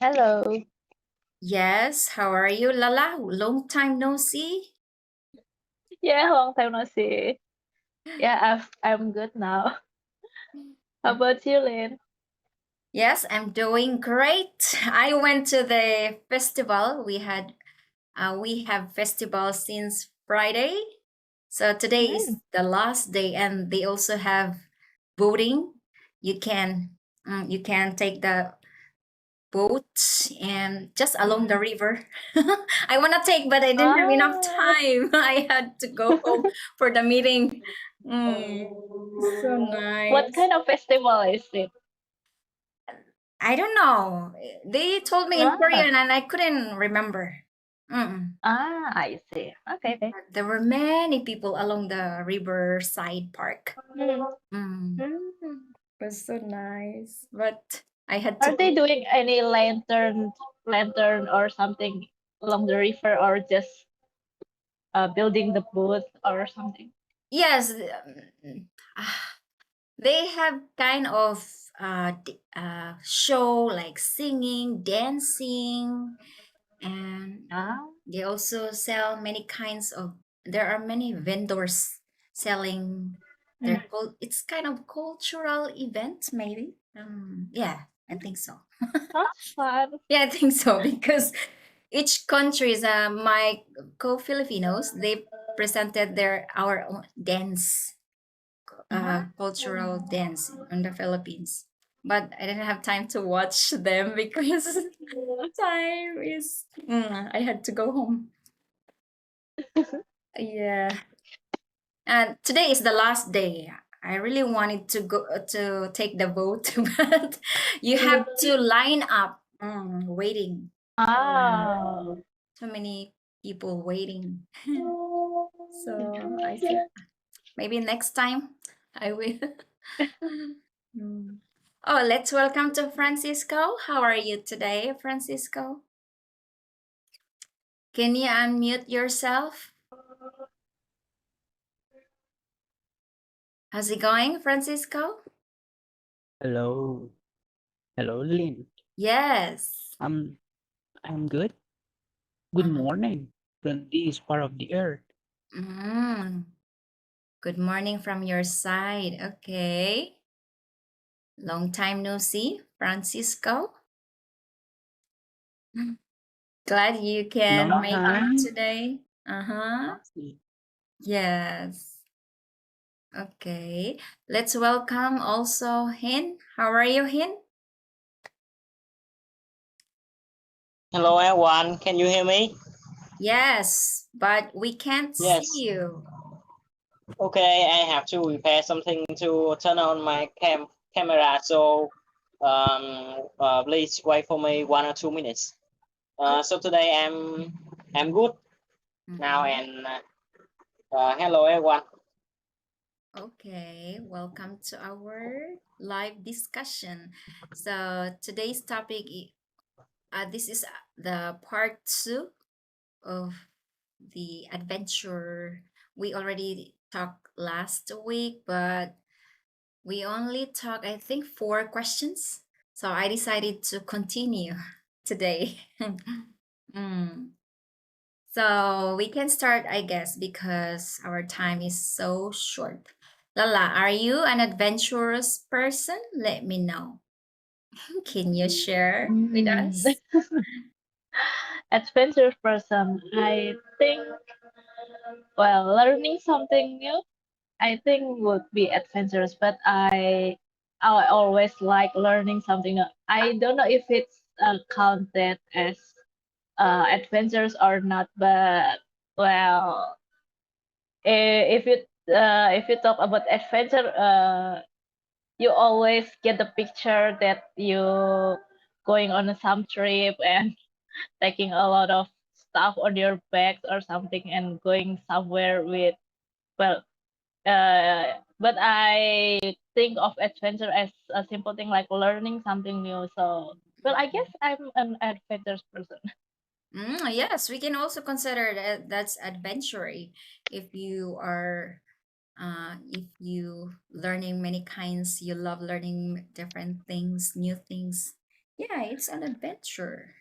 Hello. Yes, how are you, Lala? Long time no see. Yeah, long time no see. Yeah, I'm good now. How about you, Lynn? Yes, I'm doing great. I went to the festival. We have festival since Friday. So today is Mm. the last day and they also have boating. You can you can take the boat and just along the Mm. river. I want to take but I didn't have enough Ah. time. I had to go home for the meeting. So What nice. kind of festival is it? I don't know. They told me in Ah, Korean and I couldn't remember. Mm. I see. Okay, okay. There were many people along the riverside park. Mm. Mm. Mm. It was so nice. But I had to Are they go. doing any lantern or something along the river, or just building the booth or something? Yes, ah, they have kind of show like singing, dancing, and Ah. they also sell many kinds of. There are many vendors selling Mm. it's kind of cultural event, maybe. Yeah, I think so. Sounds fun. Yeah, I think so because each country's my co-Filipinos they presented their our own dance Ah. cultural dance in the Philippines. But I didn't have time to watch them because time is. I had to go home. Yeah. And today is the last day. I really wanted to go to take the boat, but you have to line up, waiting. Ah. Too many people waiting. So I said maybe next time I will. Mm. Oh, let's welcome to Francisco. How are you today, Francisco? Can you unmute yourself? How's it going, Francisco? Hello. Hello, Lynn. Yes. I'm I'm good. Good morning from this part of the earth. Mm. Good morning from your side. Okay. Long time no see, Francisco. Glad you can Long make it time. today. Uh-huh. See. Yes. Okay. Let's welcome also Hin. How are you, Hin? Hello everyone, can you hear me? Yes, but we can't see Yes. you. Okay, I have to repair something to turn on my camera, so please wait for me 1 or 2 minutes. So today I'm good now, Mhm. and hello everyone. Okay, welcome to our live discussion. So today's topic, this is the part two of the adventure. We already talked last week, but we only talked, I think, 4 questions. So I decided to continue today. Mm. So we can start, I guess, because our time is so short. Lala, are you an adventurous person? Let me know. Can you share with Mm. us? Adventurous person. I think, well, learning something new, I think would be adventurous, but I always like learning something new. I don't know if it's counted as adventures or not, but well, if you talk about adventure, you always get the picture that you going on some trip and taking a lot of stuff on your bags or something and going somewhere with, well, but I think of adventure as a simple thing like learning something new. So, well, I guess I'm an adventurous person. Yes, we can also consider that that's adventure if you are if you learning many kinds, you love learning different things, new things. Yeah, it's an adventure.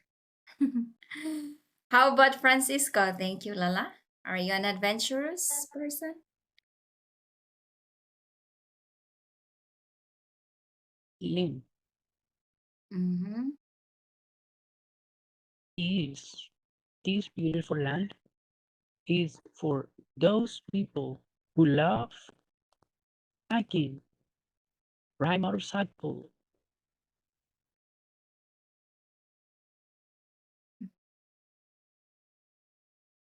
How about Francisco? Thank you, Lala. Are you an adventurous person? Lynn Mm-hmm. is this beautiful land is for those people who love hiking, ride motorcycle,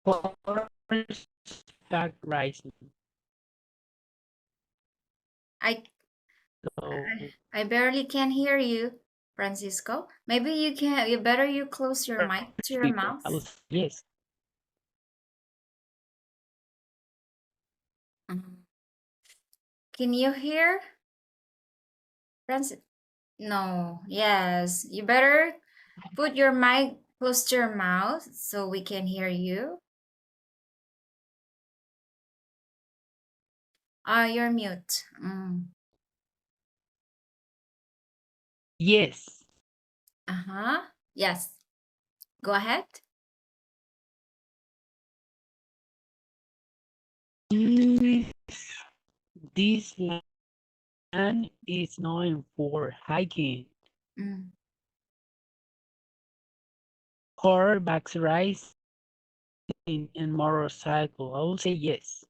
horseback riding. I So I barely can hear you, Francisco. Maybe you better you close your mic to your people, I will mouth. say yes. Mhm. Can you hear, Francis? No. Yes. You better put your mic close to your mouth so we can hear you. Ah, you're mute. Yes. Uh-huh. Yes. Go ahead. This land is known for hiking, Mm. horseback riding, and motorcycle. I will say yes.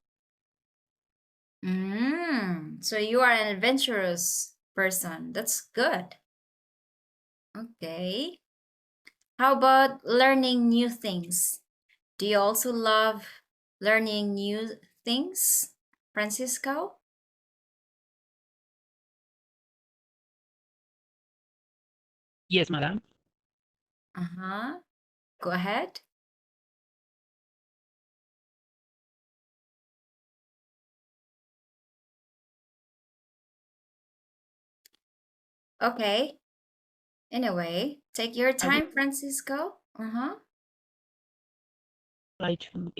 So you are an adventurous person. That's good. Okay. How about learning new things? Do you also love learning new things, Francisco? Yes, madam. Uh-huh. Go ahead. Okay. Anyway, take your I would time, Francisco. Uh-huh. like to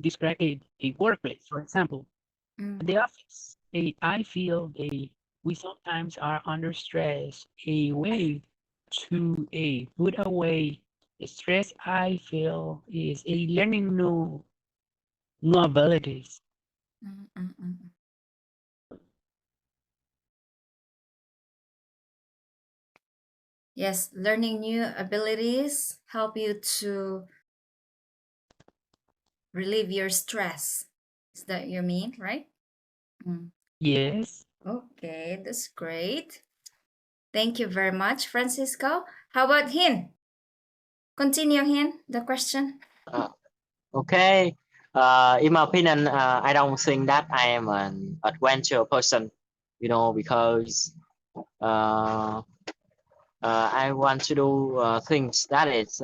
describe a workplace, for example. Mm. At the office, I feel we sometimes are under stress. A way to put away the stress I feel is a learning new abilities. Mm, mm, mm. Yes, learning new abilities help you to relieve your stress. Is that you mean, right? Mm. Yes. Okay, that's great. Thank you very much, Francisco. How about Hin? Continue, Hin, the question. Uh, okay. In my opinion, I don't think that I am an adventure person. Because uh, I want to do things that is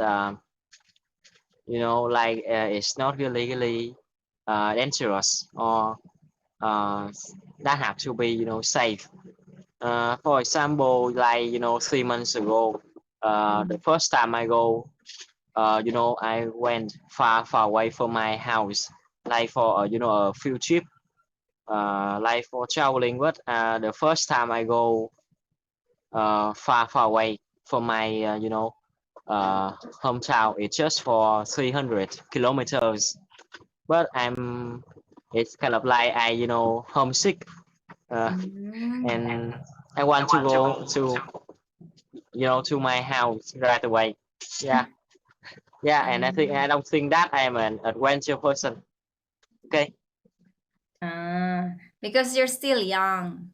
like it's not really dangerous or uh, that have to be safe. For example, like 3 months ago, the Mm, first time I go, I went far away from my house, like for a field trip, like for traveling. But the first time I go far away from my uh, hometown, it's just for 300 kilometers. But it's kind of like I homesick, mm, and I want to go to my house right away. Yeah, yeah, and I mm. don't think that I am an adventure person. Okay, Because you're still young.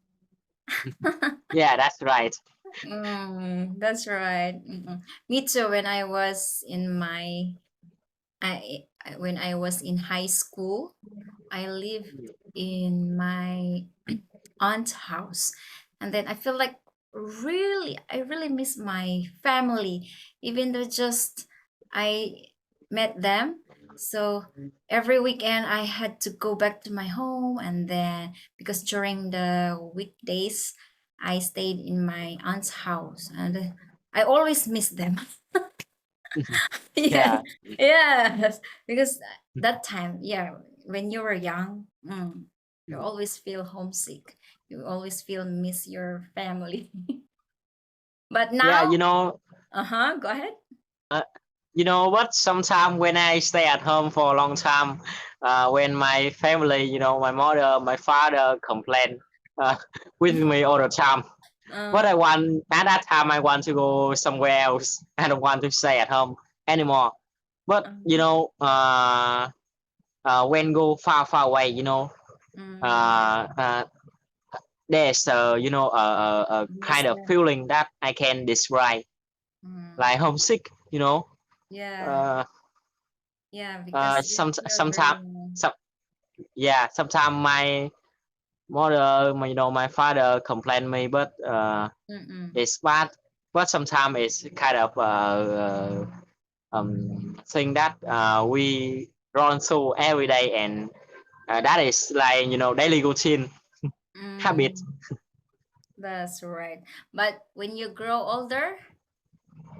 yeah, that's right. That's right. Me too. When I was in when I was in high school, I lived in my aunt's house, and then I feel like I really miss my family, even though just I met them. So every weekend I had to go back to my home, and then because during the weekdays I stayed in my aunt's house, and I always miss them. Yeah, Yeah, yes, because that time, yeah, when you were young, you always feel homesick. You always feel miss your family. But yeah, now, Go ahead. You know what? Sometimes when I stay at home for a long time, when my family, my mother, my father complain uh, with me all the time. But I want at that time I want to go somewhere else. I don't want to stay at home anymore. But when go far away, uh, uh, there's a Miss kind of them. feeling that I can describe, like homesick. Yeah, Uh, yeah, because you're still very sometimes some yeah sometimes my mother my father complain me, but mm-mm. it's bad. But sometimes it's kind of thing that we run through every day, and that is like daily routine habit. Mm, that's right. But when you grow older,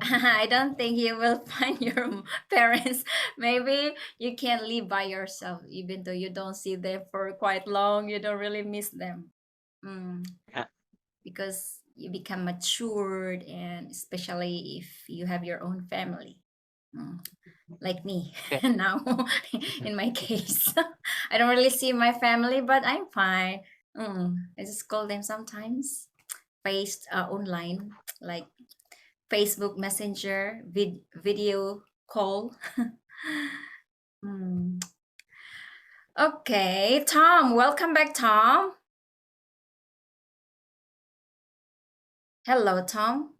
I don't think you will find your parents. Maybe you can live by yourself, even though you don't see them for quite long. You don't really miss them. Mm, Uh, because you become matured, and especially if you have your own family. Mm, like me okay. now, in my case. I don't really see my family, but I'm fine. I just call them sometimes, faced online, like Facebook Messenger, video call. Mm. Okay, Tom, welcome back, Tom. Hello, Tom.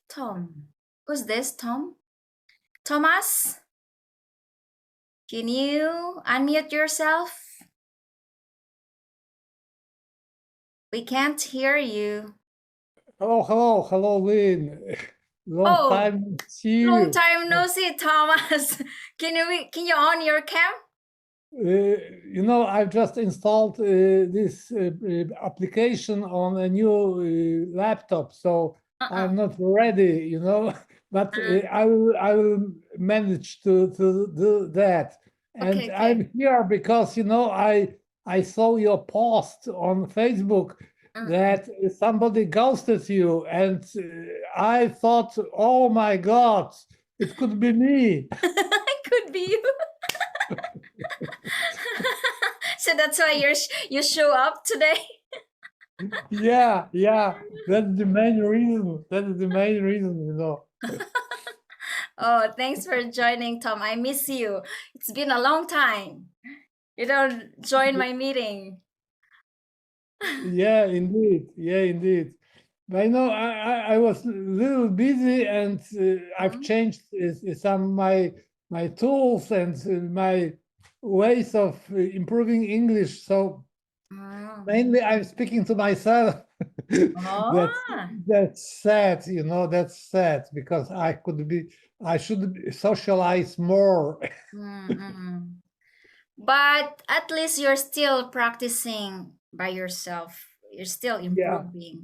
Tom, who's this, Tom? Thomas, can you unmute yourself? We can't hear you. Hello, Lynn. Long Oh, time no see long you. time no see, Thomas. Can you on your cam? I've just installed this application on a new laptop, so Uh-uh. I'm not ready, but I will manage to do that. Okay, And okay. I'm here because I saw your post on Facebook Mm-mm. that somebody ghosted you, and I thought, oh my God, it could be me. Could be you. So that's why you show up today. Yeah, that's the main reason. That is the main reason. Oh, thanks for joining, Tom. I miss you. It's been a long time. You don't join my meeting. Yeah, indeed. Yeah, indeed. But I was a little busy, and I've Mm, changed some of my tools and my ways of improving English. So mm. mainly I'm speaking to myself. Oh. That's sad, that's sad, because I should socialize more. Mm-mm. But at least you're still practicing by yourself. You're still Yeah, improving.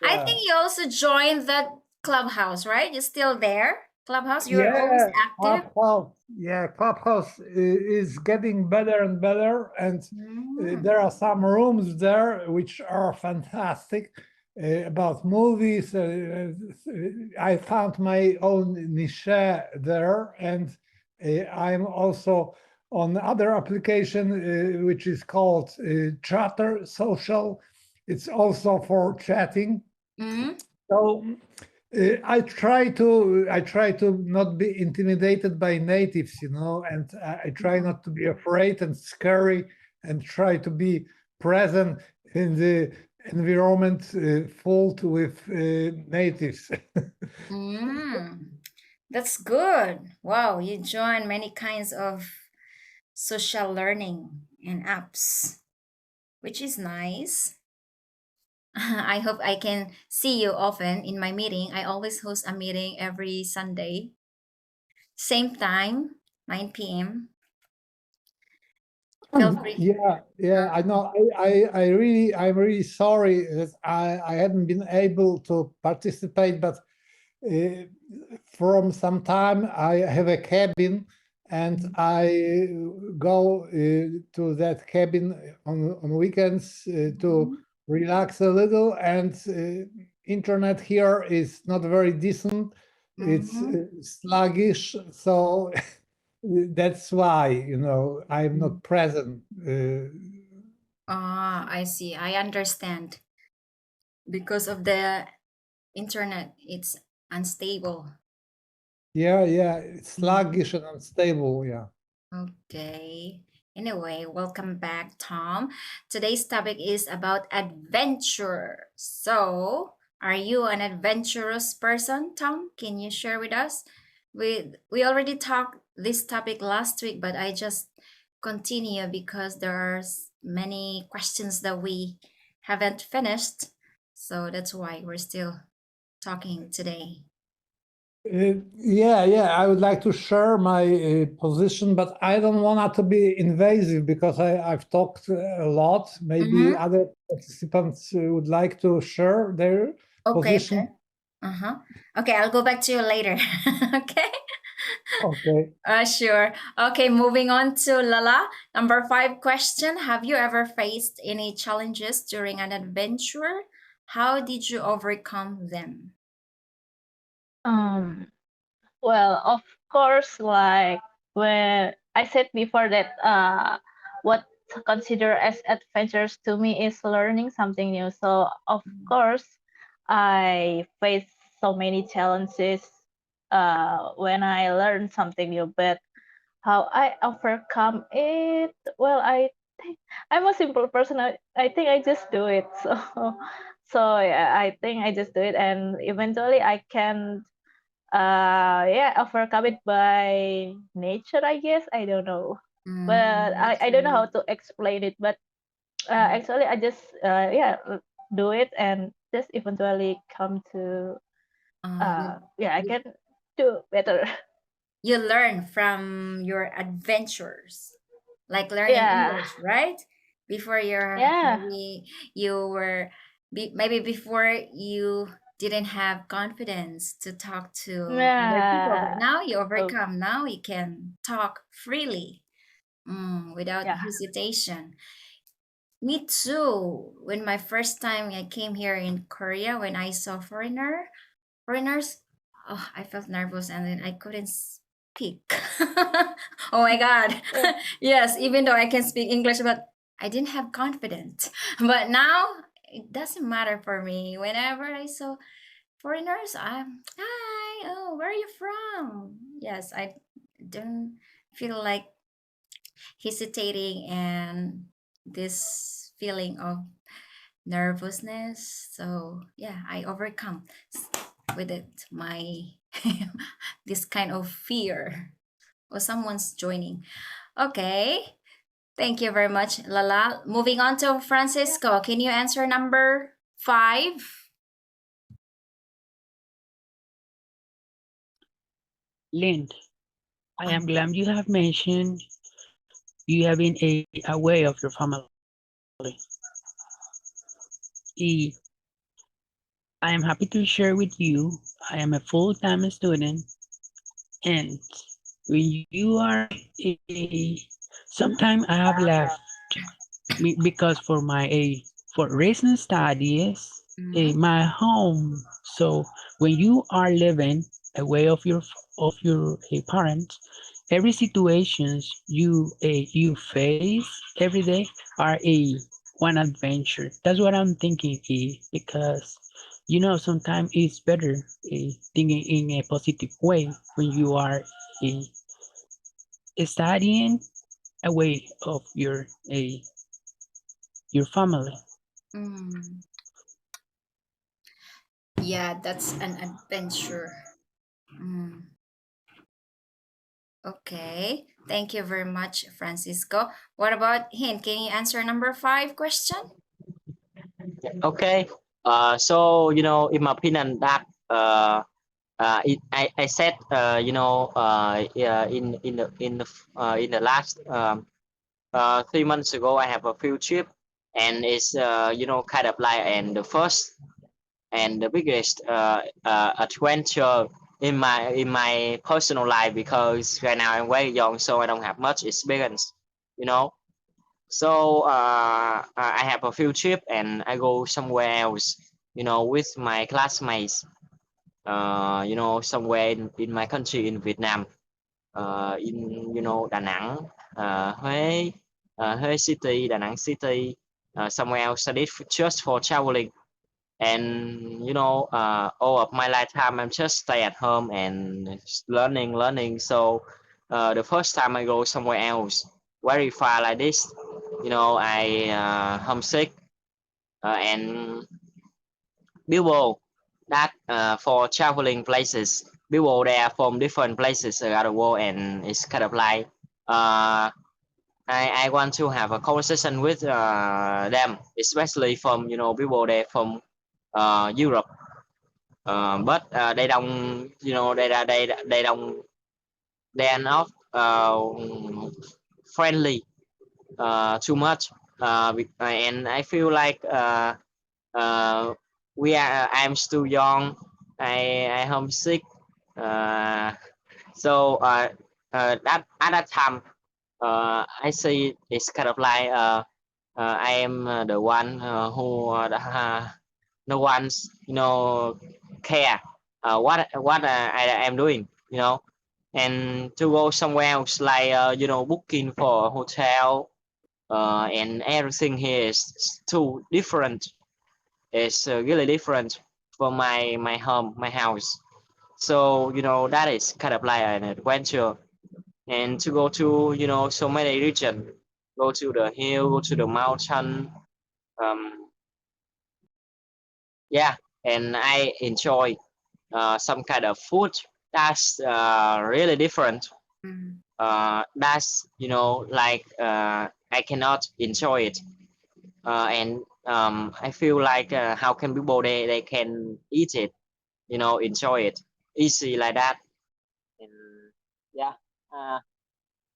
I think yeah. you also joined that clubhouse, right? You're still there? Clubhouse, you're always Yeah, active? Clubhouse is getting better and better, and Mm. there are some rooms there which are fantastic about movies. I found my own niche there, and I'm also on other application which is called Chatter Social. It's also for chatting. Mm. So I try to not be intimidated by natives, and I try Mm. not to be afraid and scary, and try to be present in the environment full with natives. Mm. That's good. Wow, you join many kinds of social learning and apps, which is nice. I hope I can see you often in my meeting. I always host a meeting every Sunday, same time, 9 p.m. Feel free. Yeah, I Mm, know. I'm really sorry that I hadn't been able to participate, but uh, from some time I have a cabin, and I go to that cabin on weekends to mhm. relax a little. And internet here is not very decent, it's Mm-hmm. sluggish, so that's why, I'm Mm. not present. Ah, I see. I understand. Because of the internet, it's unstable. Yeah, it's Mhm. sluggish and unstable. Yeah. Okay. Anyway, welcome back, Tom. Today's topic is about adventure. So, are you an adventurous person, Tom? Can you share with us? We already talked this topic last week, but I just continue because there are many questions that we haven't finished. So that's why we're still talking today. Yeah, I would like to share my position, but I don't want it to be invasive because I've talked a lot. Maybe Mm-hmm. other participants would like to share their Okay, okay. position. Uh-huh. Okay, I'll go back to you later. Okay. Okay. Sure. Okay, moving on to Lala. Number 5 question. Have you ever faced any challenges during an adventure? How did you overcome them? Um, well, of course, like when I said before that what consider as adventures to me is learning something new. So of course, I face so many challenges when I learn something new. But how I overcome it? Well, I think I'm a simple person. I think I just do it. So yeah, I think I just do it, and eventually I can yeah, overcome it by nature, I guess. I don't know, but I don't know how Naturally. to explain it. But actually I just yeah, do it and just eventually come to You, yeah, I you, can do better. you learn from your adventures, like learning Yeah, English, right? Before you're yeah, maybe you were maybe before you didn't have confidence to talk to other people, but yeah, now you oh, overcome. Now you can talk freely, without yeah, hesitation. Me too. When my first time I came here in Korea, when I saw foreigners, oh, I felt nervous and then I couldn't speak. Oh my God. yeah, Yes, even though I can speak English, but I didn't have confidence. But now it doesn't matter for me. Whenever I saw foreigners, I'm, hi, oh, where are you from? Yes, I don't feel like hesitating and this feeling of nervousness. So yeah, I overcome with it my this kind of fear or someone's joining. Okay. Thank you very much, Lala. Moving on to Francisco. Can you answer number 5? Lind, I am Um, glad you have mentioned you have been aware of your family. E, I am happy to share with you, I am a full-time student, and when you are a, sometimes I have left because for recent studies, mhm, my home. So when you are living away of your parents, every situations you face every day are a one adventure. That's what I'm thinking, because sometimes it's better thinking in a positive way when you are studying away of your family. mm. Yeah, that's an adventure. Mm. Okay. Thank you very much, Francisco. What about him? Can you answer number 5 question? Okay. So in my opinion, that I said yeah, in the last 3 months ago, I have a field trip, and it's kind of like and the first and the biggest adventure in my personal life, because right now I'm very young, so I don't have much experience, you know. So I have a field trip and I go somewhere else, with my classmates. somewhere in my country in Vietnam, in Đà Nẵng, Huế, Huế City, Đà Nẵng City, somewhere else. I did just for traveling, and all of my lifetime I'm just stay at home and learning. So the first time I go somewhere else, very far like this, I homesick, and people that for traveling places, people there from different places around the world, and it's kind of like I want to have a conversation with them, especially from people there from Europe, but they don't, they don't, they are not friendly too much, and I feel like uh, I'm still young. I homesick. Uh, so that at that time, I see it's kind of like I am the one who no one's care what I am doing, and to go somewhere else like booking for a hotel, and everything here is too different. It's really different from my home, my house. So that is kind of like an adventure, and to go to so many region, go to the hill, go to the mountain, um, yeah, and I enjoy some kind of food that's really different. Mm. That's like I cannot enjoy it, and I feel like how can people they can eat it, enjoy it easy like that, and yeah, uh,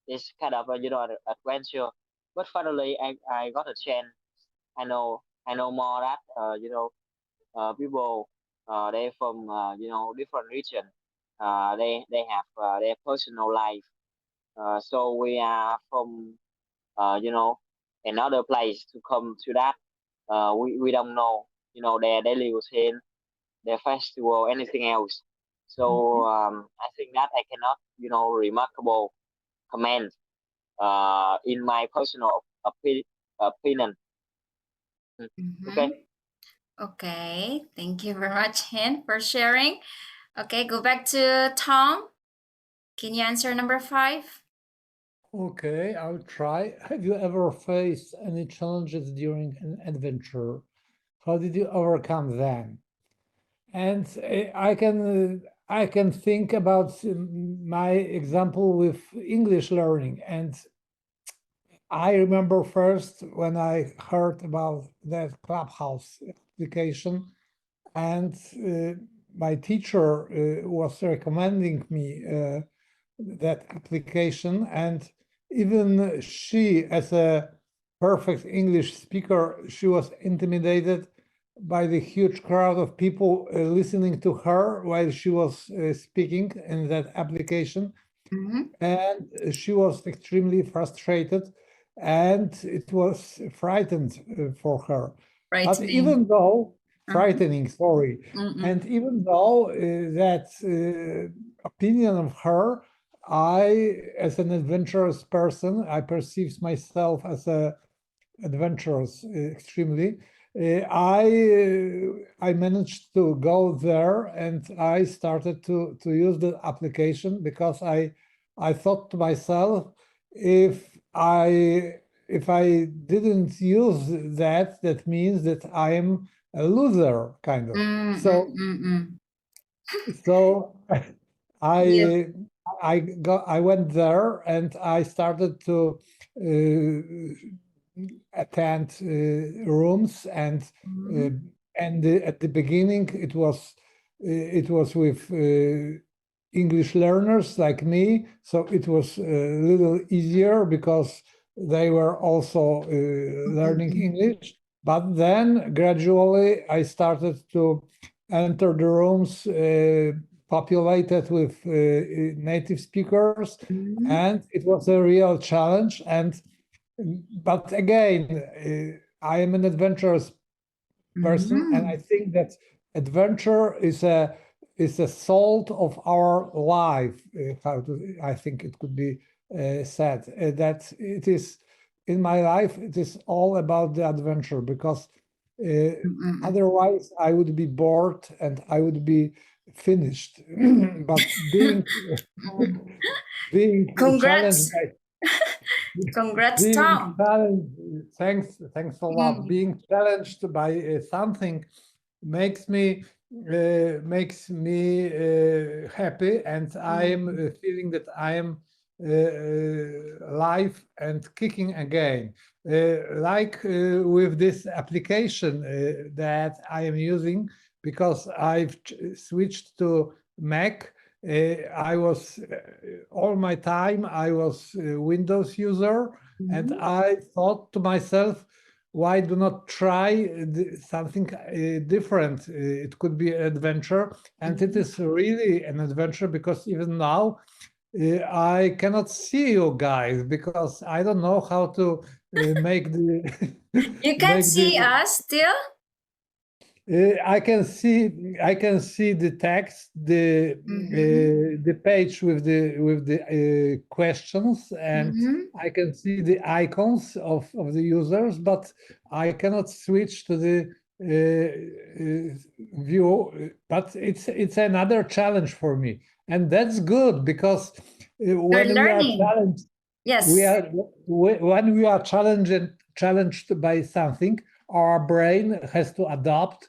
it's kind of a an adventure. But finally, I got a chance. I know more that people they from different region. They have their personal life. So we are from you know another place to come to that. We don't know their daily routine, their festival, anything else. So Mhm. I think that I cannot remarkable comment in my personal opinion. Mm. Okay. Mhm. Okay, thank you very much, Hen, for sharing. Okay, go back to Tom. Can you answer number 5? Okay, I'll try. Have you ever faced any challenges during an adventure? How did you overcome them? And I can think about my example with English learning. And I remember first when I heard about that Clubhouse application, and my teacher was recommending me that application, and even she, as a perfect English speaker, she was intimidated by the huge crowd of people listening to her while she was speaking in that application, Mm-hmm. and she was extremely frustrated, and it was frightened for her. But Frightening. even though Uh-huh. frightening, sorry, Mm-mm. and even though that opinion of her, I, as an adventurous person, I perceive myself as a adventurous extremely. I managed to go there, and I started to use the application because I thought to myself, if I didn't use that, that means that I am a loser, kind of. Mm-mm-mm-mm. So Yes. I I went there, and I started to attend rooms, uh, Mm-hmm. at the beginning it was with English learners like me, so it was a little easier because they were also learning Mm-mm. English. But then gradually I started to enter the rooms populated with native speakers, Mm-hmm. and it was a real challenge. And but again, I am an adventurous person, and I Mm-hmm. think that adventure is a is the salt of our life. I think it could be said that it is in my life. It is all about the adventure, because otherwise I would be bored and I would be finished. But being challenged Congrats. by Congrats, being Tom. challenged, thanks a lot. Mm. Being challenged by something makes me happy, and I am feeling that I am alive and kicking again. Like with this application that I am using, because I've switched to Mac. I was all my time I was a Windows user, and I thought to myself, why do not try something different? It could be an adventure, and it is really an adventure, because even now I cannot see you guys, because I don't know how to make the You can make see the us still? I can see the text, the page with the questions, and I can see the icons of the users, but I cannot switch to the view. But it's another challenge for me, and that's good, because You're when we are learning. challenged, Yes. when we are challenged by something, our brain has to adapt,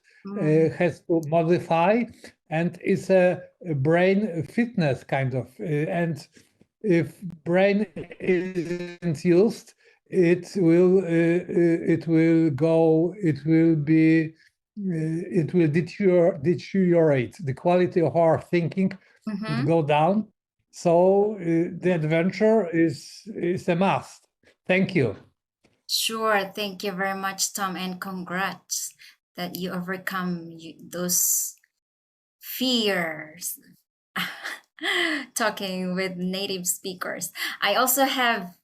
has to modify, and it's a brain fitness kind of. And if brain isn't used, it will deteriorate. The quality of our thinking would go down. So the adventure is a must. Thank you. Sure. Thank you very much, Tom, and congrats that you overcome those fears. Talking with native speakers. I also have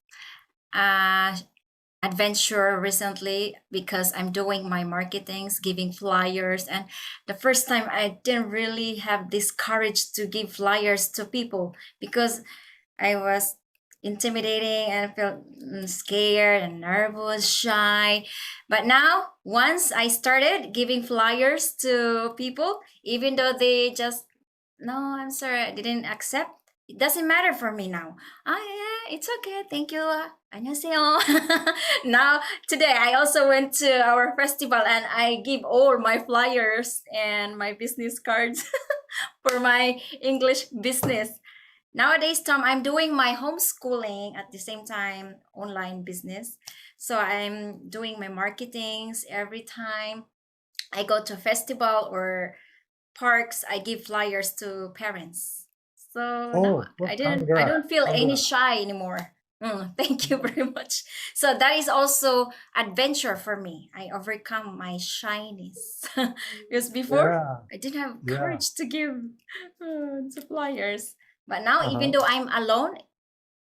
adventure recently, because I'm doing my marketings, giving flyers, and the first time I didn't really have this courage to give flyers to people, because I was intimidating and I felt scared and nervous, shy. But now, once I started giving flyers to people, even though they just, no, I'm sorry, I didn't accept. It doesn't matter for me now. Yeah, it's okay. Thank you. 안녕하세요. Now, today, I also went to our festival and I give all my flyers and my business cards for my English business. Nowadays, Tom, I'm doing my homeschooling at the same time, online business. So I'm doing my marketings every time I go to a festival or parks. I give flyers to parents. So now I don't feel any shy anymore. Thank you very much. So that is also adventure for me. I overcome my shyness, because before I didn't have courage to give to flyers. But now, even though I'm alone,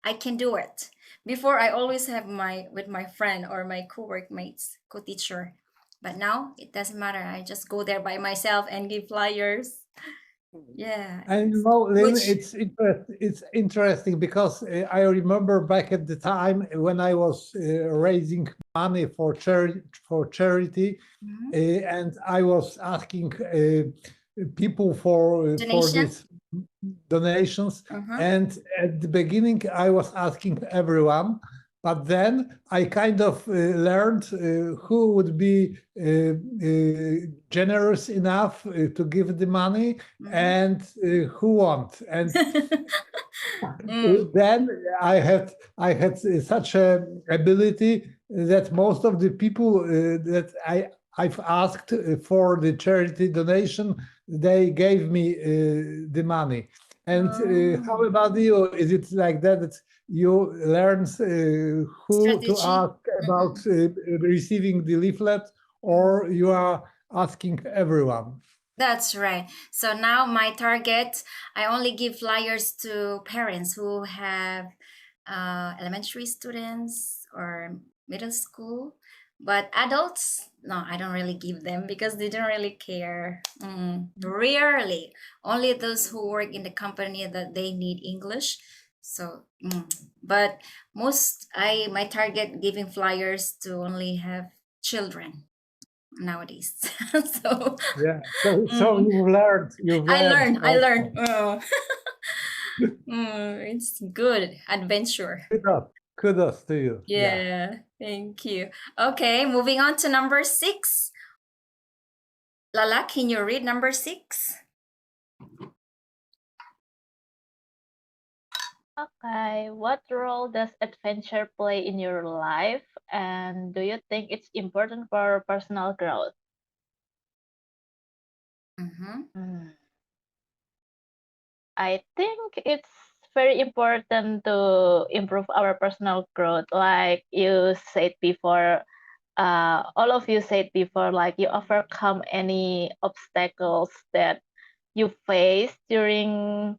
I can do it. Before, I always have with my friend or my co-work mates, co-teacher. But now it doesn't matter. I just go there by myself and give flyers. Yeah. And you know, Lynn, Which it's interesting, because I remember back at the time when I was raising money for charity, and I was asking people for donation? this donations. And at the beginning, I was asking everyone, but then I kind of learned who would be generous enough to give the money, and who won't. And then I had such a ability that most of the people that I've asked for the charity donation, they gave me the money. And how about you? Is it like that you learn who to strategy. ask about receiving the leaflet, or you are asking everyone? That's right. So now my target, I only give flyers to parents who have elementary students or middle school. But adults, no, I don't really give them because they don't really care. Rarely, only those who work in the company that they need English. So, but my target giving flyers to only have children nowadays. So, Yeah. So mm, you've I learned. learned. I learned. Also. It's good adventure. Kudos to you. Yeah, thank you. Okay, moving on to number 6. Lala, can you read number 6? Okay, what role does adventure play in your life, and do you think it's important for personal growth? Mm-hmm. I think it's very important to improve our personal growth. Like you said before, all of you said before, like you overcome any obstacles that you face during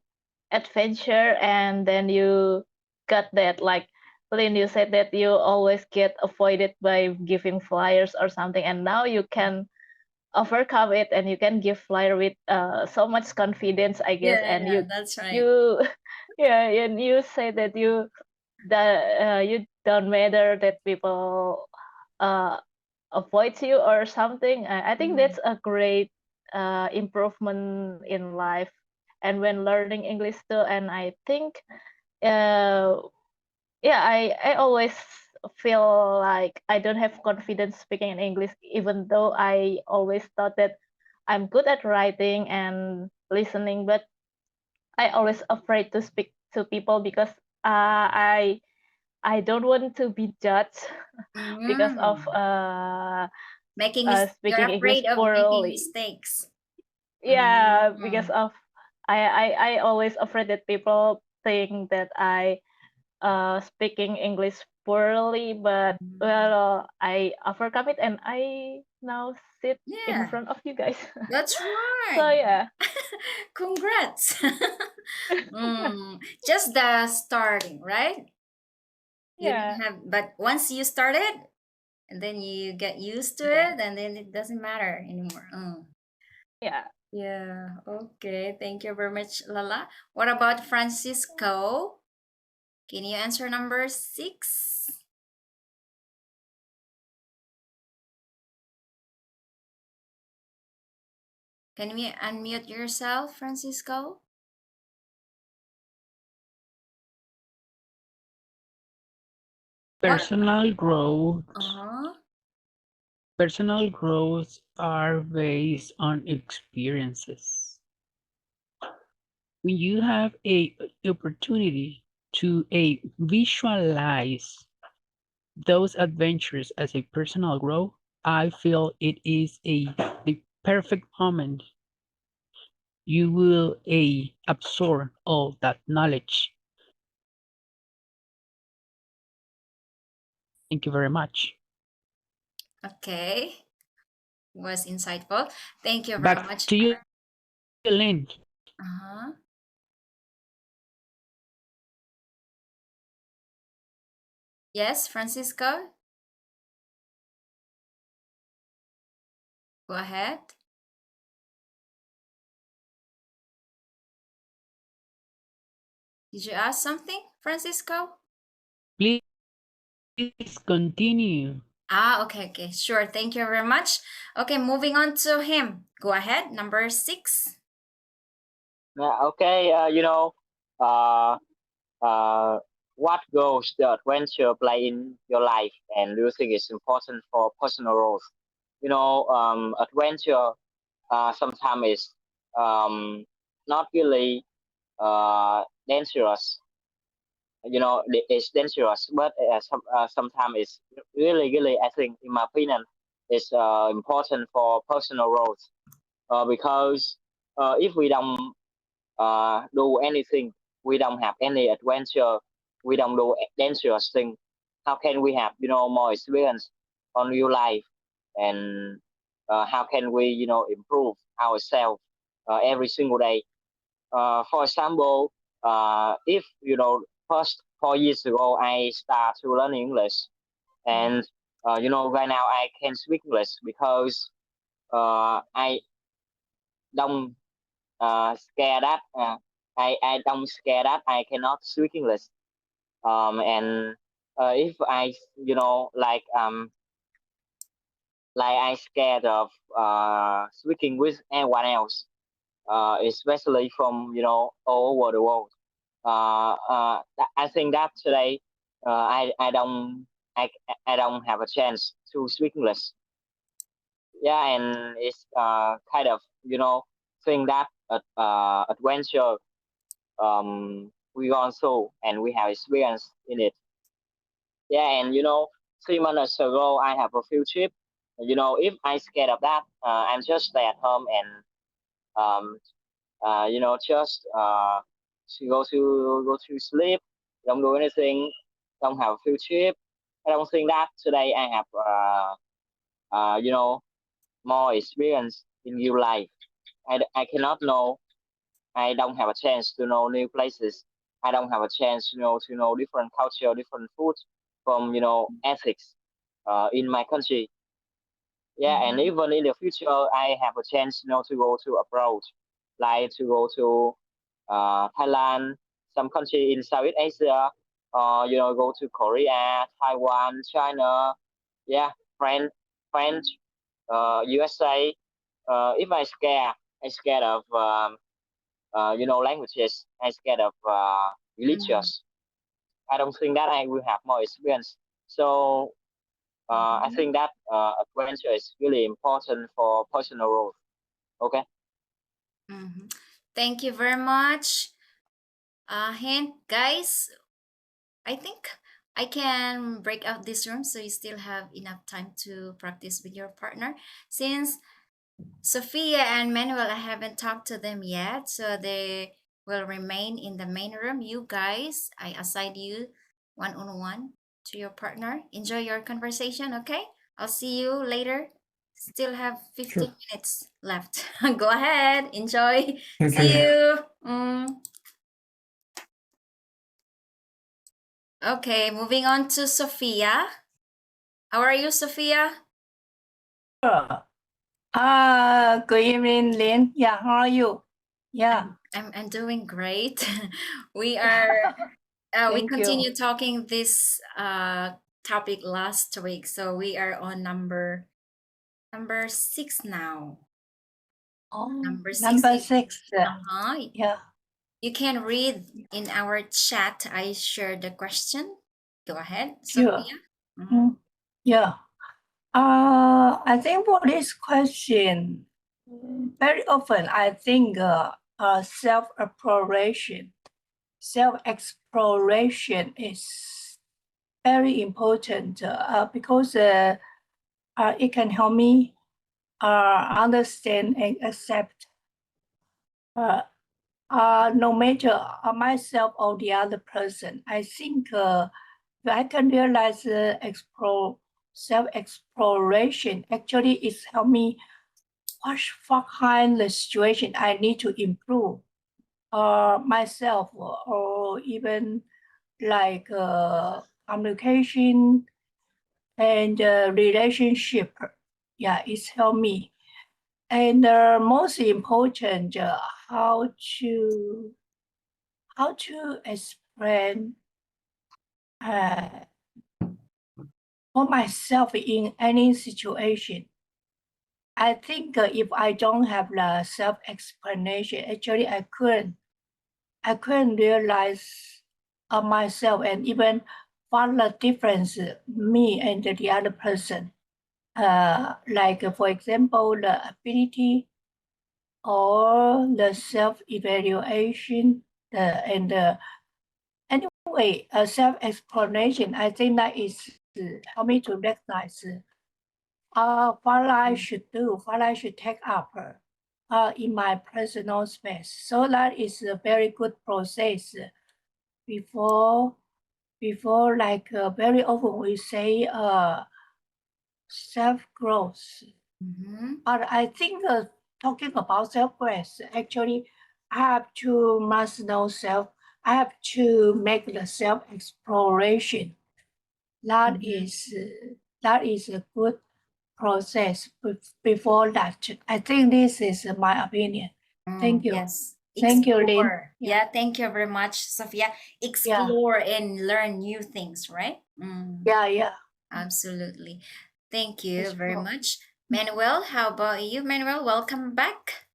adventure, and then you got that. Like Lynn, you said that you always get avoided by giving flyers or something, and now you can overcome it and you can give flyer with so much confidence, I guess. And Yeah, that's right. you yeah, and you say that you don't matter that people uh avoid you or something. I think that's a great improvement in life and when learning English too. And I think uh yeah, I always feel like I don't have confidence speaking in English, even though I always thought that I'm good at writing and listening, but I always afraid to speak to people because I don't want to be judged because of Mm. You're speaking English afraid of making poorly. mistakes. Yeah, because Mm. of I always afraid that people think that I speaking English poorly, but well, I overcome it and I now sit in Yeah, front of you guys. that's So right. yeah, Congrats. Just the starting, right? You yeah, don't have, but once you started, and then you get used to yeah, it, and then it doesn't matter anymore. yeah. Yeah, okay. Thank you very much, Lala. What about Francisco? Can you answer number 6? Can we unmute yourself, Francisco? What? Personal growth. Uh-huh. Personal growth are based on experiences. When you have a opportunity to visualize those adventures as a personal growth, I feel it is the perfect moment. You will absorb all that knowledge. Thank you very much. Okay. Was insightful. Thank you very Back much. to you, Lynn. Uh-huh. Yes, Francisco, go ahead. Did you ask something, Francisco? Please continue. Okay, okay. Sure. Thank you very much. Okay, moving on to him. Go ahead. Number 6. Yeah, okay, uh, uh, what goals the adventure play in your life, and do you think it's important for personal growth? Adventure sometimes is not really dangerous. It's dangerous, but sometimes it's really, I think, in my opinion, it's important for personal growth. Because if we don't do anything, we don't have any adventure, we don't do dangerous thing, how can we have more experience on real life, and how can we improve ourselves every single day? For example, if first 4 years ago I start to learn English, and right now I can speak English because I don't scare that I don't scare that I cannot speak English. And if I like I scared of speaking with anyone else, especially from all over the world. I think that today I don't I don't have a chance to speak English. Yeah, and it's kind of thing that adventure we gone through and we have experience in it. Yeah, and 3 months ago I have a field trip. If I scared of that, I'm just stay at home and um just to go to sleep, don't do anything, don't have a field trip. I don't think that today I have more experience in real life. I cannot know. I don't have a chance to know new places. I don't have a chance, to know different culture, different food from, ethics, in my country. Yeah, and even in the future, I have a chance, to go to abroad, like to go to Thailand, some country in Southeast Asia, or go to Korea, Taiwan, China, yeah, French, USA. If I scared of languages. I scared of religious. I don't think that I will have more experience. So I think that adventure is really important for personal growth. Okay. Thank you very much. Hint, guys, I think I can break out this room so you still have enough time to practice with your partner. Since Sophia and Manuel, I haven't talked to them yet, so they will remain in the main room. You guys, I assign you one-on-one to your partner. Enjoy your conversation, okay? I'll see you later. Still have 15 Sure. minutes left. Go ahead, enjoy. Okay. See you. Okay, moving on to Sophia. How are you, Sophia? Sure. Good evening, Lynn. Yeah, how are you? Yeah. I'm doing great. We are we Thank continue you. talking this topic last week, so we are on number 6 now. Oh, Number number 6. 6. Yeah. You can read in our chat. I shared the question. Go ahead, Sure. Sophia. Yeah. I think for this question, very often I think self-exploration is very important because it can help me understand and accept no matter myself or the other person. I think I can realize self-exploration actually is help me what kind the situation I need to improve myself or even like communication and relationship. Yeah, it's helped me. And most important, how to explain for myself in any situation. I think if I don't have the self-explanation, actually I couldn't realize myself and even what the difference me and the other person. Like for example, the ability or the self-evaluation and anyway, self-explanation. I think that is help me to recognize what I should do, what I should take up in my personal space. So that is a very good process before like very often we say self-growth. But I think talking about self-growth, actually I have to must know self. I have to make the self-exploration. That is that is a good process before that. I think this is my opinion. Thank you. Yes. Thank you, Lynn. Explore. Yeah. Yeah, thank you very much, Sophia. Explore and learn new things, right? Yeah. Absolutely. Thank you Explore. very much. Manuel, how about you? Manuel, welcome back.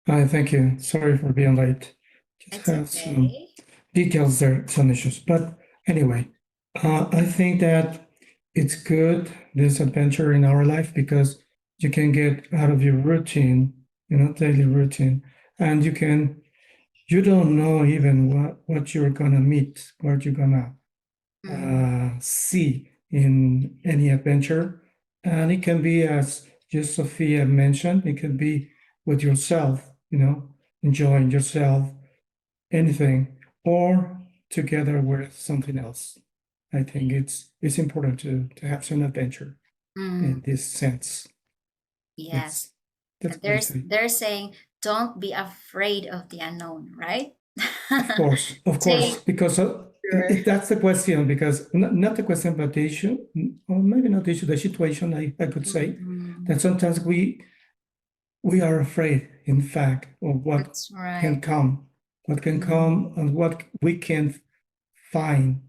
Hi, thank you. Sorry for being late. Just It's had some okay. details there, some issues. But anyway, I think that it's good, this adventure in our life, because you can get out of your routine, daily routine, and you don't know even what you're gonna meet, what you're gonna see in any adventure. And it can be, as just Sophia mentioned, it can be with yourself, enjoying yourself, anything, or together with something else. I think it's important to have some adventure in this sense. Yes. That's what I say. They're saying don't be afraid of the unknown, right? Of course, because if that's the question, because not the question, but the issue, or maybe not the issue, the situation, I could say that sometimes we are afraid, in fact, of what That's right. can come, and what we can find,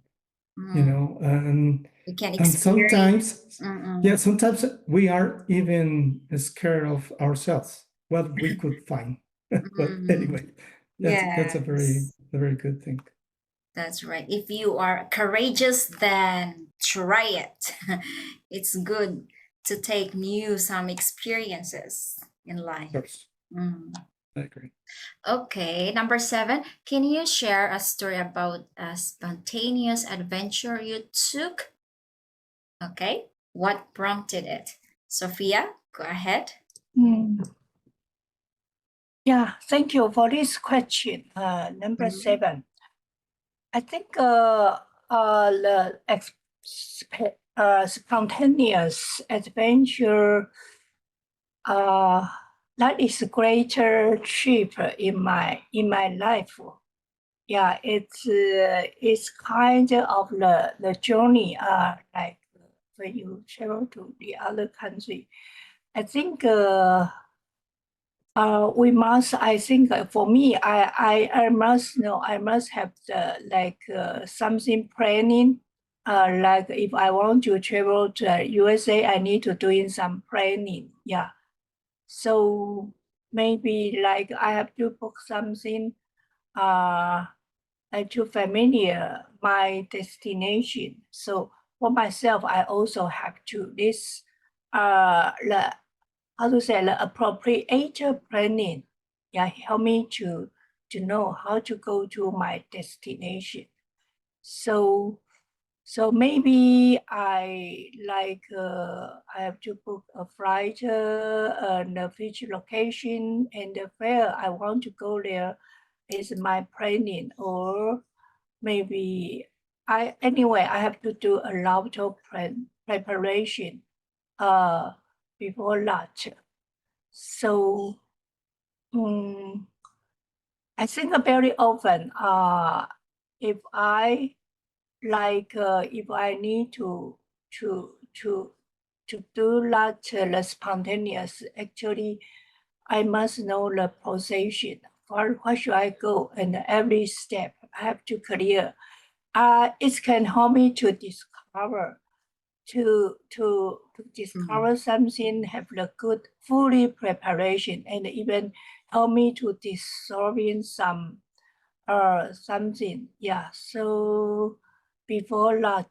and We can and experience. sometimes we are even scared of ourselves, what we could find. But anyway, that's a very good thing. That's right. If you are courageous, then try it. It's good to take some experiences in life. Of course. I agree. Okay, number 7. Can you share a story about a spontaneous adventure you took? Okay, what prompted it? Sophia, go ahead. Yeah, thank you for this question. Number 7. I think the spontaneous adventure that is a greater trip in my life. Yeah, it's kind of the journey. Like when you travel to the other country, I think we must. I think for me, I must know. I must have the something planning. Like if I want to travel to USA, I need to doing some planning. Yeah. So maybe like I have to book something to familiar my destination. So for myself, I also have to this the how to say the appropriate planning. Yeah, help me to know how to go to my destination. So maybe I have to book a flight and the future location and where I want to go there is my planning, or maybe I have to do a lot of preparation before that. So I think very often if I if I need to do that the spontaneous, actually I must know the position. Where should I go? And every step I have to clear. It can help me to discover discover something, have the good fully preparation, and even help me to dissolving some something. Yeah. So before that,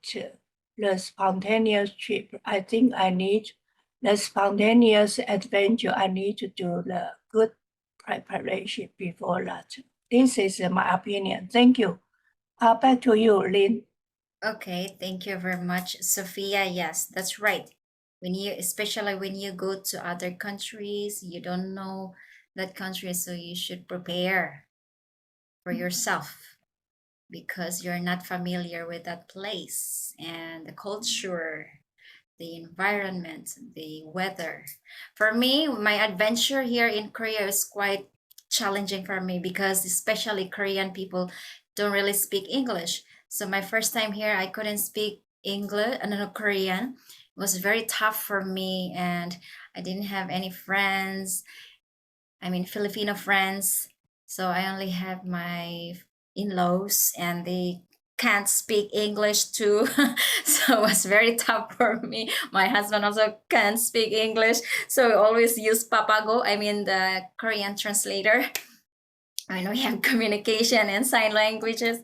the spontaneous trip, I think I need the spontaneous adventure. I need to do the good preparation before that. This is my opinion. Thank you. Back to you, Lynn. Okay, thank you very much, Sophia. Yes, that's right. Especially when you go to other countries, you don't know that country, so you should prepare for yourself because you're not familiar with that place and the culture, the environment, the weather. For me, my adventure here in Korea is quite challenging for me because especially Korean people don't really speak English. So my first time here, I couldn't speak English and no, Korean. It was very tough for me, and I didn't have any friends. I mean, Filipino friends. So I only have my in-laws, and they can't speak English too. So it was very tough for me. My husband also can't speak English. So we always use Papago, I mean the Korean translator. I know we have communication and sign languages.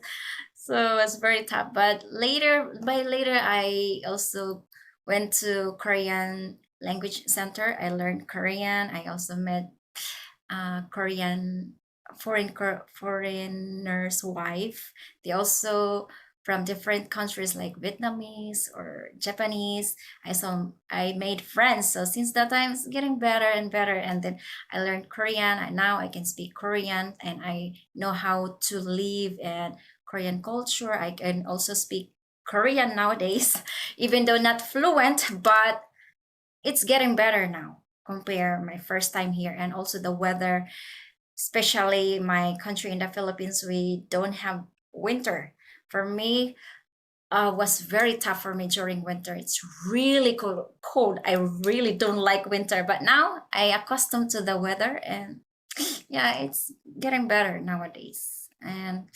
So it's very tough. But later, I also went to Korean language center. I learned Korean. I also met Korean foreigners' wife. They also from different countries like Vietnamese or Japanese. I made friends. So since that time, it's getting better and better. And then I learned Korean. And now I can speak Korean, and I know how to live in Korean culture. I can also speak Korean nowadays, even though not fluent, but it's getting better now compare my first time here. And also the weather, especially my country in the Philippines, we don't have winter. For me, was very tough for me during winter. It's really cold. I really don't like winter, but now I accustomed to the weather, and yeah, it's getting better nowadays. And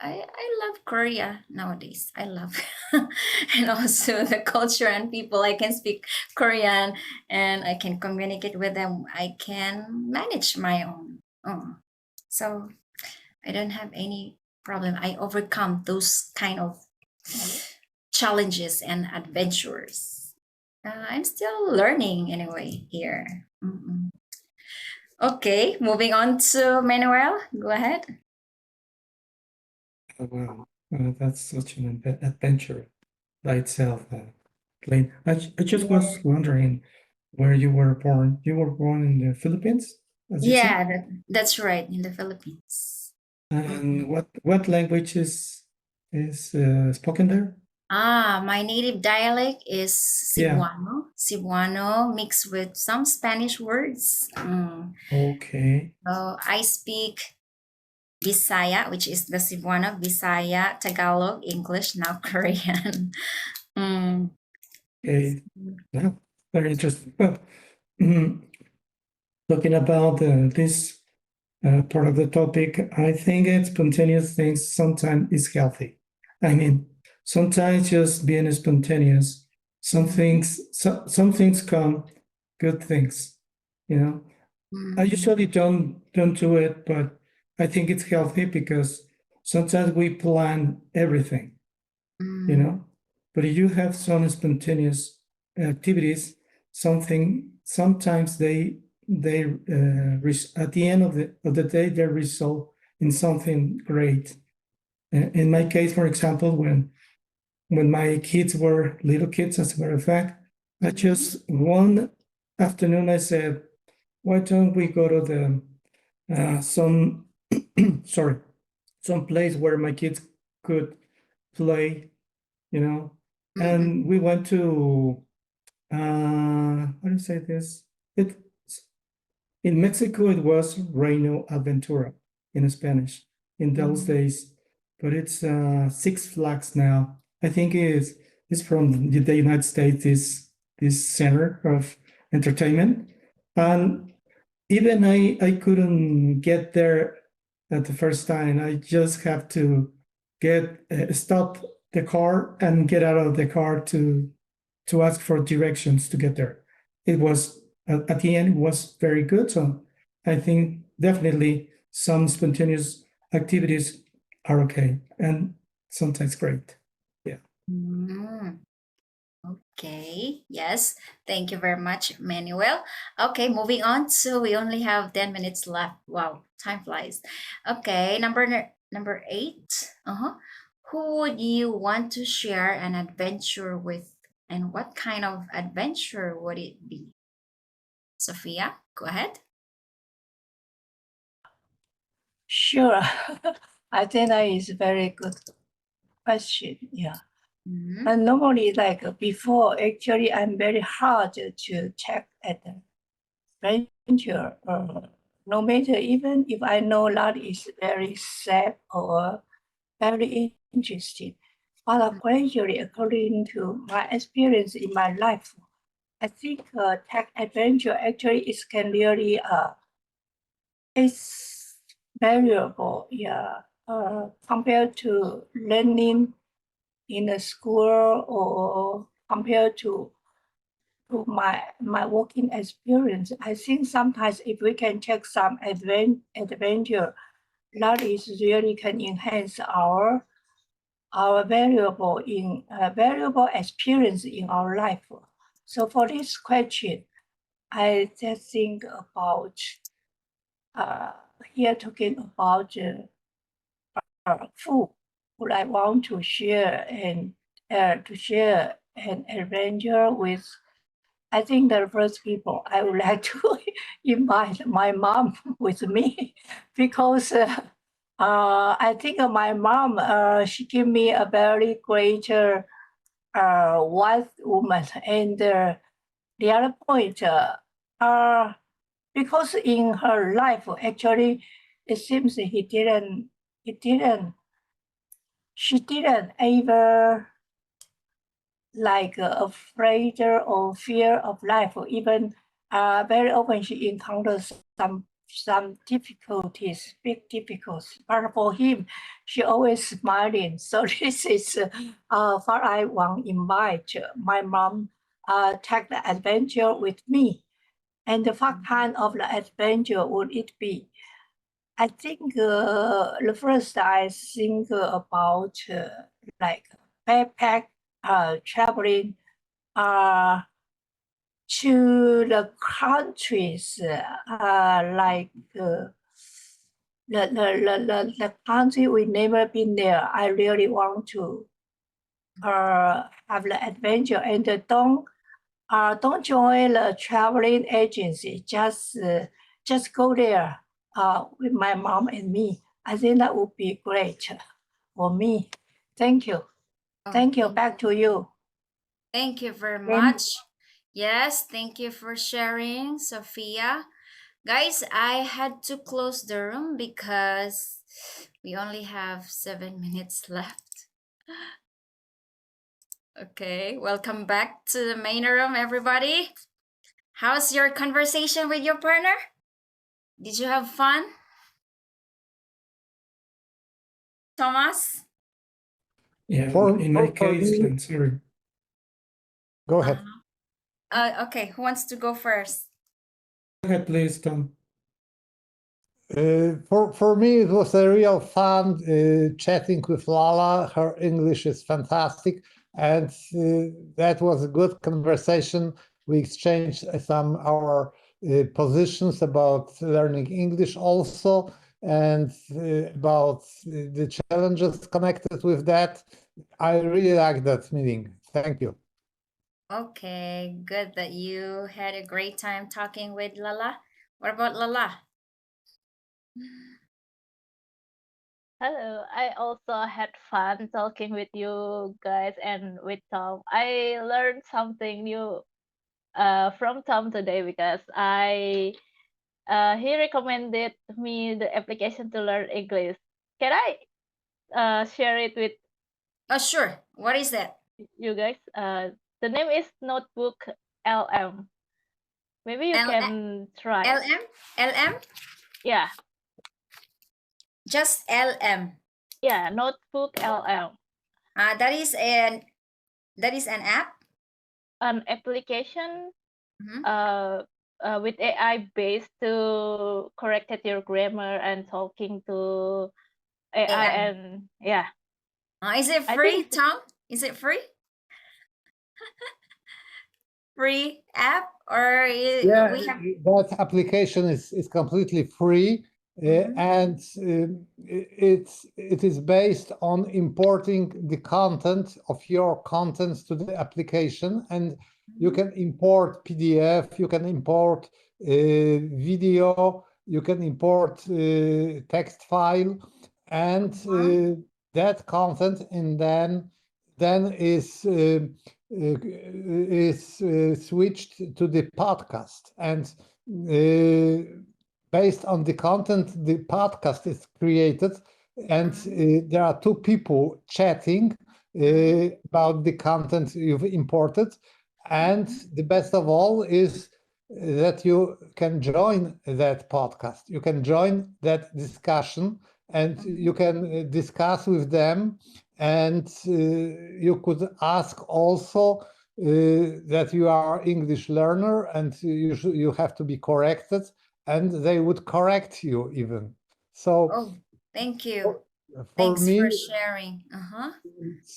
I love Korea nowadays. I love and also the culture and people. I can speak Korean and I can communicate with them. I can manage my own. So I don't have any problem. I overcome those kind of challenges and adventures. I'm still learning anyway here. Okay, moving on to Manuel. Go ahead. Oh, wow, that's such an adventure by itself. Lane, I just was wondering where you were born. You were born in the Philippines, as you Yeah, said? that's right, in the Philippines. And what language is spoken there? My native dialect is Yeah. Cebuano mixed with some Spanish words. Okay. So I speak Bisaya, which is the Cebuano, Bisaya, Tagalog, English, now Korean. Okay. Yeah, very interesting. Well, talking about this part of the topic, I think spontaneous things sometimes is healthy. I mean, sometimes just being spontaneous, some things come, good things, you know. I usually don't do it, but I think it's healthy because sometimes we plan everything, you know. But if you have some spontaneous activities, sometimes they at the end of the day they result in something great. In my case, for example, when my kids were little kids, as a matter of fact, I just one afternoon I said, why don't we go to the some sorry, some place where my kids could play, you know. And we went to how do you say this? It in Mexico it was Reino Aventura in Spanish in those days, but it's Six Flags now. I think it's from the United States, this center of entertainment. And even I couldn't get there at the first time. I just have to get stop the car and get out of the car to ask for directions to get there. It was at the end it was very good. So I think definitely some spontaneous activities are okay and sometimes great. Yeah. Okay, yes, thank you very much, Manuel. Okay, moving on. So we only have 10 minutes left. Wow, time flies. Okay, number 8. Who would you want to share an adventure with, and what kind of adventure would it be? Sophia, go ahead. Sure. I think that is a very good question. Yeah. And normally, like before, actually, I'm very hard to check at the venture. No matter even if I know that is very sad or very interesting, But gradually, according to my experience in my life, I think tech adventure actually is can really it's valuable, yeah, compared to learning in a school or compared to my working experience. I think sometimes if we can check some adventure, that is really can enhance our valuable experience in our life. So for this question, I just think about here talking about food. Would I want to share an adventure with? I think the first people I would like to invite my mom with me because I think my mom she gave me a very great wise woman, and the other point because in her life actually it seems she didn't ever like afraid or fear of life, or even very often she encounters some difficulties, big difficulties. But for him, she always smiling. So this is what I want to invite my mom take the adventure with me. And what kind of the adventure would it be? I think the first I think about like backpack traveling to the countries like the country we never been there. I really want to have the adventure, and don't join the traveling agency. Just go there with my mom and me. I think that would be great for me. Thank you. Oh, Thank you. Back to you. Thank you very Thank- much. Yes, thank you for sharing, Sophia. Guys, I had to close the room because we only have 7 minutes left. Okay, welcome back to the main room, everybody. How's your conversation with your partner? Did you have fun? Thomas? Yeah, For- in my for case, me- sorry. Go ahead. Okay, who wants to go first? Go ahead, please, Tom. For me, it was a real fun chatting with Lala. Her English is fantastic, and that was a good conversation. We exchanged some our positions about learning English also, and about the challenges connected with that. I really like that meeting. Thank you. Okay, good that you had a great time talking with Lala. What about Lala? Hello, I also had fun talking with you guys and with Tom. I learned something new from Tom today because he recommended me the application to learn English. Can I share it with Oh, sure. What is that? you guys? The name is Notebook LM. Maybe you LM? can try. LM? LM? Yeah, Just LM. yeah, Notebook LM. That is an app. An application Mhm. with AI based to corrected your grammar and talking to AI, AI. and yeah. Is it I free, think Tom? Is it free? Free app or Yeah, we have? that application is completely free, Mhm. and it is based on importing the content of your contents to the application, and you Mhm. can import PDF, you can import video, you can import text file, and that content, and then is switched to the podcast, and based on the content the podcast is created, and there are two people chatting, about the content you've imported. And the best of all is that you can join that podcast. You can join that discussion and you can discuss with them. And you could ask also that you are English learner and you have to be corrected, and they would correct you even. So Oh, thank you. for Thanks me, for sharing.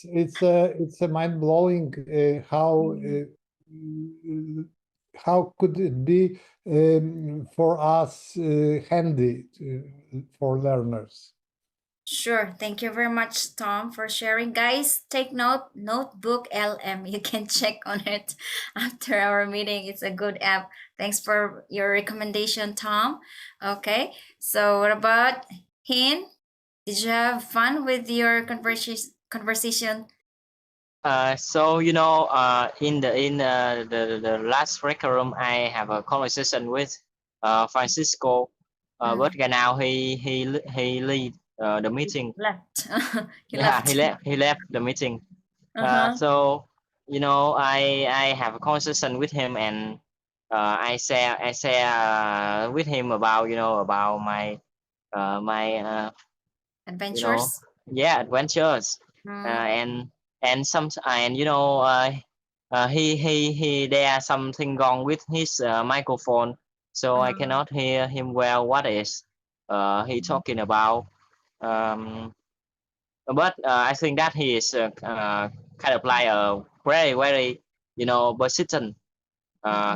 it's a mind blowing how could it be for us handy for learners. Sure. Thank you very much, Tom, for sharing. Guys, take note, Notebook LM. You can check on it after our meeting. It's a good app. Thanks for your recommendation, Tom. Okay. So what about Hin? Did you have fun with your conversation? So in the last breaker room, I have a conversation with Francisco, but right now he lead the meeting. Left. He Yeah, left. he left the meeting. Uh-huh. So I have a conversation with him, and I share with him about about my Adventures. adventures, and some and he there something wrong with his microphone, so I cannot hear him well. What is he talking about? Um, but I think that he is kind of like a very persistent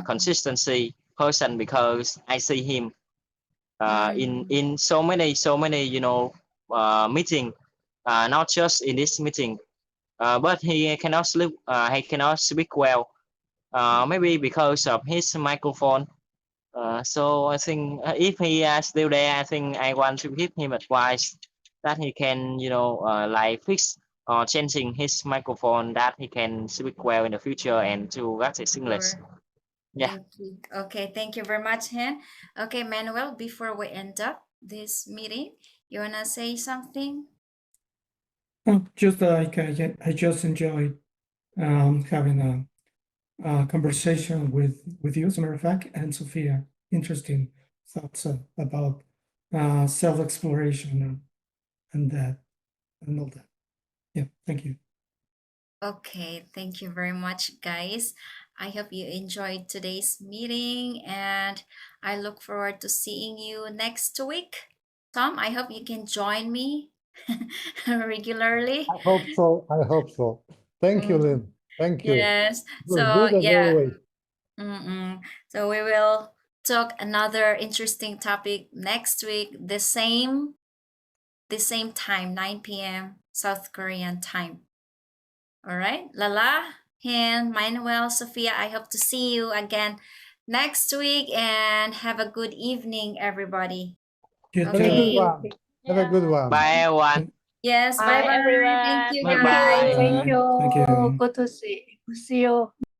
consistency person, because I see him in so many meeting, not just in this meeting, but he cannot sleep. He cannot speak well. Maybe because of his microphone. So I think if he is still there, I think I want to give him advice that he can, like fix or changing his microphone, that he can speak well in the future and to practice English. Sure. Yeah. Thank you. Okay, thank you very much, Hen. Okay, Manuel, before we end up this meeting, you wanna say something? Just like I just enjoyed having a conversation with you, as a matter of fact, and Sophia. Interesting thoughts about self-exploration and that and all that. Yeah, thank you. Okay, thank you very much, guys. I hope you enjoyed today's meeting, and I look forward to seeing you next week. Tom, I hope you can join me regularly. I hope so. I hope so. Thank you, Lynn. Thank you. Yes. It was So good as yeah. always. So we will talk another interesting topic next week, the same time, 9 p.m. South Korean time. All right, Lala, and Manuel, Sophia, I hope to see you again next week, and have a good evening, everybody. You Have a good too. one. Have a good one. Bye everyone. Yes, Bye, bye bye. Thank everyone. you, Bye guys. bye. Thank you. Thank you. Good to see you.